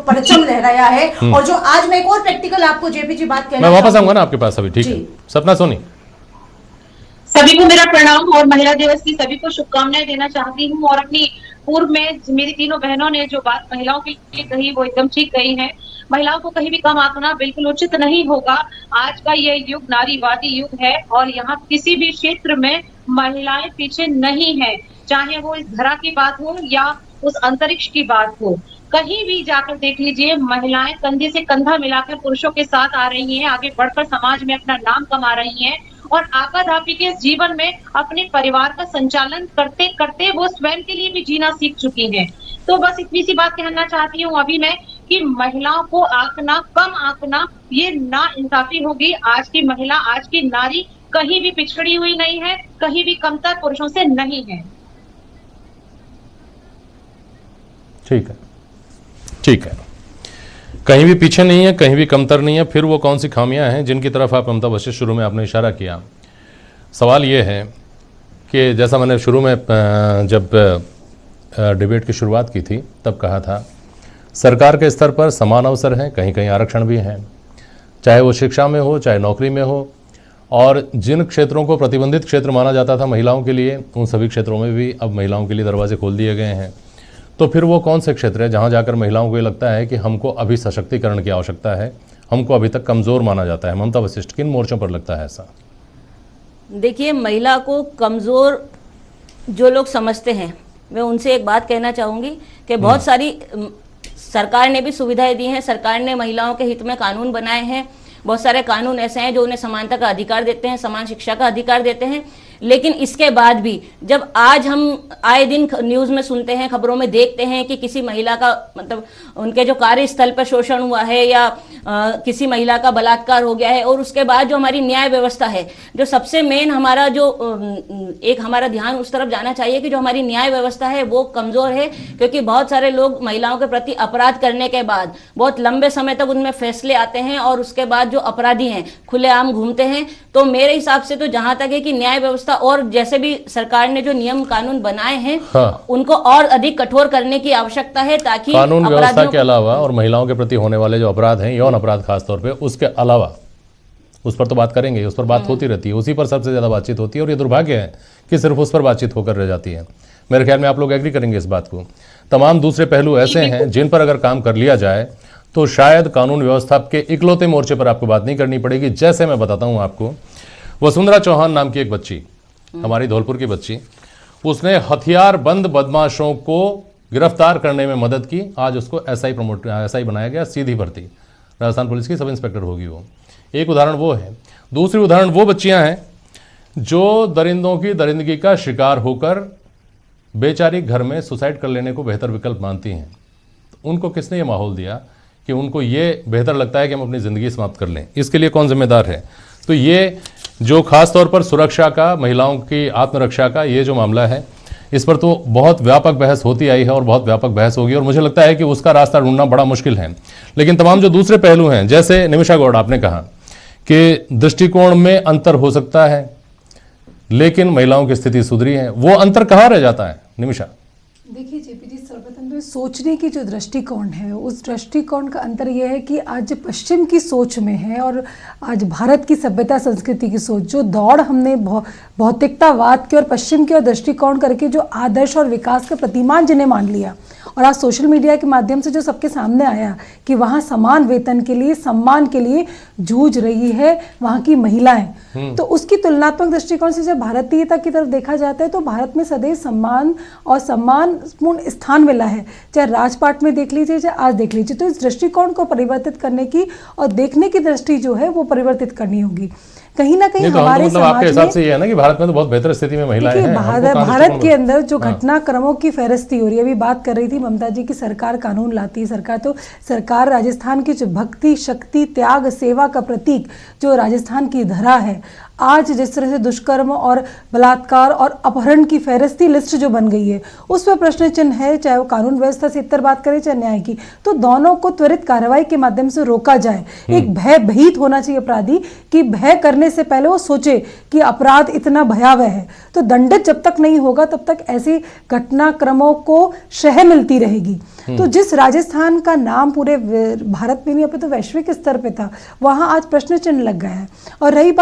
परचम लहराया है। और जो आज मैं एक और प्रैक्टिकल आपको जेपी जी बात कहना, मैं वापस आऊंगा ना आपके पास अभी, ठीक है। सपना सोनी, सभी को मेरा प्रणाम और महिला दिवस की सभी को शुभकामनाएं देना चाहती हूँ। और अपनी पूर्व में मेरी तीनों बहनों ने जो बात महिलाओं के लिए कही वो एकदम ठीक कही है। महिलाओं को कहीं भी कम आंकना बिल्कुल उचित नहीं होगा। आज का ये युग नारीवादी युग है और यहाँ किसी भी क्षेत्र में महिलाएं पीछे नहीं है, चाहे वो इस धरा की बात हो या उस अंतरिक्ष की बात हो। कहीं भी जाकर देख लीजिए, महिलाएं कंधे से कंधा मिलाकर पुरुषों के साथ आ रही हैं, आगे बढ़कर समाज में अपना नाम कमा रही हैं और आपाधापी के जीवन में अपने परिवार का संचालन करते करते वो स्वयं के लिए भी जीना सीख चुकी हैं। तो बस इतनी सी बात कहना चाहती हूँ अभी मैं कि महिलाओं को आंकना, कम आंकना, ये ना इंसाफी होगी। आज की महिला, आज की नारी कहीं भी पिछड़ी हुई नहीं है, कहीं भी कमतर पुरुषों से नहीं है। ठीक है, ठीक है, कहीं भी पीछे नहीं है, कहीं भी कमतर नहीं है। फिर वो कौन सी खामियां हैं जिनकी तरफ आप ममता वशिष्ठ शुरू में आपने इशारा किया? सवाल ये है कि जैसा मैंने शुरू में जब डिबेट की शुरुआत की थी तब कहा था, सरकार के स्तर पर समान अवसर हैं, कहीं कहीं आरक्षण भी हैं, चाहे वो शिक्षा में हो, चाहे नौकरी में हो। और जिन क्षेत्रों को प्रतिबंधित क्षेत्र माना जाता था महिलाओं के लिए, उन सभी क्षेत्रों में भी अब महिलाओं के लिए दरवाजे खोल दिए गए हैं। तो फिर वो कौन से क्षेत्र है जहां जाकर महिलाओं को ये लगता है कि हमको अभी सशक्तिकरण की आवश्यकता है, हमको अभी तक कमज़ोर माना जाता है? ममता वशिष्ठ, किन मोर्चों पर लगता है ऐसा? देखिए, महिला को कमज़ोर जो लोग समझते हैं, मैं उनसे एक बात कहना चाहूँगी कि बहुत सारी सरकार ने भी सुविधाएं दी हैं, सरकार ने महिलाओं के हित में कानून बनाए हैं। बहुत सारे कानून ऐसे हैं जो उन्हें समानता का अधिकार देते हैं, समान शिक्षा का अधिकार देते हैं। लेकिन इसके बाद भी जब आज हम आए दिन न्यूज़ में सुनते हैं, खबरों में देखते हैं कि किसी महिला का मतलब उनके जो कार्यस्थल पर शोषण हुआ है या किसी महिला का बलात्कार हो गया है, और उसके बाद जो हमारी न्याय व्यवस्था है, जो सबसे मेन हमारा जो एक हमारा ध्यान उस तरफ जाना चाहिए कि जो हमारी न्याय व्यवस्था है वो कमज़ोर है। क्योंकि बहुत सारे लोग महिलाओं के प्रति अपराध करने के बाद बहुत लंबे समय तक उनमें फैसले आते हैं और उसके बाद जो अपराधी हैं खुलेआम घूमते हैं। तो मेरे हिसाब से तो जहां तक है कि न्याय व्यवस्था और जैसे भी सरकार ने जो नियम कानून बनाए हैं, हाँ, उनको और अधिक कठोर करने की आवश्यकता है, ताकि कानून व्यवस्था के अलावा और महिलाओं के प्रति होने वाले जो अपराध हैं, यौन अपराध खासतौर पे, उसके अलावा उस पर तो बात करेंगे, उस पर बात होती रहती है, उसी पर सबसे ज़्यादा बातचीत होती है। और ये दुर्भाग्य है कि सिर्फ उस पर बातचीत होकर रह जाती है। मेरे ख्याल में आप लोग एग्री करेंगे इस बात को। तमाम दूसरे पहलू ऐसे हैं जिन पर अगर काम कर लिया जाए तो शायद कानून व्यवस्था के इकलौते मोर्चे पर आपको बात नहीं करनी पड़ेगी। जैसे मैं बताता हूँ आपको, वसुंधरा चौहान नाम की एक बच्ची, हमारी धौलपुर की बच्ची, उसने हथियार बंद बदमाशों को गिरफ्तार करने में मदद की। आज उसको एसआई बनाया गया, सीधी भर्ती, राजस्थान पुलिस की सब इंस्पेक्टर होगी वो। एक उदाहरण वो है। दूसरी उदाहरण वो बच्चियां हैं जो दरिंदों की दरिंदगी का शिकार होकर बेचारी घर में सुसाइड कर लेने को बेहतर विकल्प मानती हैं। तो उनको किसने ये माहौल दिया कि उनको ये बेहतर लगता है कि हम अपनी ज़िंदगी समाप्त कर लें? इसके लिए कौन जिम्मेदार है? तो ये जो खास तौर पर सुरक्षा का, महिलाओं की आत्मरक्षा का ये जो मामला है, इस पर तो बहुत व्यापक बहस होती आई है और बहुत व्यापक बहस होगी, और मुझे लगता है कि उसका रास्ता ढूंढना बड़ा मुश्किल है। लेकिन तमाम जो दूसरे पहलू हैं, जैसे निमिषा गौड़ आपने कहा कि दृष्टिकोण में अंतर हो सकता है लेकिन महिलाओं की स्थिति सुधरी है, वो अंतर कहाँ रह जाता है निमिषा? देखिए जेपी जी, सर्वप्रथम तो सोचने की जो दृष्टिकोण है, उस दृष्टिकोण का अंतर यह है कि आज पश्चिम की सोच में है और आज भारत की सभ्यता संस्कृति की सोच, जो दौड़ हमने भौतिकतावाद की और पश्चिम की और दृष्टिकोण करके जो आदर्श और विकास का प्रतिमान जिन्हें मान लिया, और आज सोशल मीडिया के माध्यम से जो सबके सामने आया कि वहाँ समान वेतन के लिए, सम्मान के लिए जूझ रही है वहाँ की महिलाएं, तो उसकी तुलनात्मक दृष्टिकोण से जब भारतीयता की तरफ देखा जाता है तो भारत में सदैव सम्मान और सम्मानपूर्ण स्थान मिला है, चाहे राजपाट में देख लीजिए, चाहे आज देख लीजिए। तो इस दृष्टिकोण को परिवर्तित करने की और देखने की दृष्टि जो है वो परिवर्तित करनी होगी। कहीं ना कहीं हमारे मतलब आपके हिसाब से ये है ना कि भारत में तो बहुत बेहतर स्थिति में महिलाएं हैं। भारत के अंदर जो घटनाक्रमों की फहरिस्ती हो रही है, अभी बात कर रही थी ममता जी की सरकार कानून लाती है, सरकार राजस्थान की जो भक्ति, शक्ति, त्याग, सेवा का प्रतीक जो राजस्थान की धरा है, आज जिस तरह से दुष्कर्म और बलात्कार और अपहरण की फहरिस्ती लिस्ट जो बन गई है उस पर प्रश्न चिन्ह है, चाहे वो कानून व्यवस्था से इतर बात करें चाहे न्याय की। तो दोनों को त्वरित कार्रवाई के माध्यम से रोका जाए। एक भयभीत होना चाहिए अपराधी कि भय करने से पहले वो सोचे कि अपराध इतना भयावह है। तो दंडित जब तक नहीं होगा तब तक ऐसी घटनाक्रमों को शह मिलती रहेगी। तो जिस राजस्थान का नाम पूरे भारत में नहीं, अब तो वैश्विक स्तर पे था, वहां आज प्रश्न चिन्ह लग गया है। और रही बात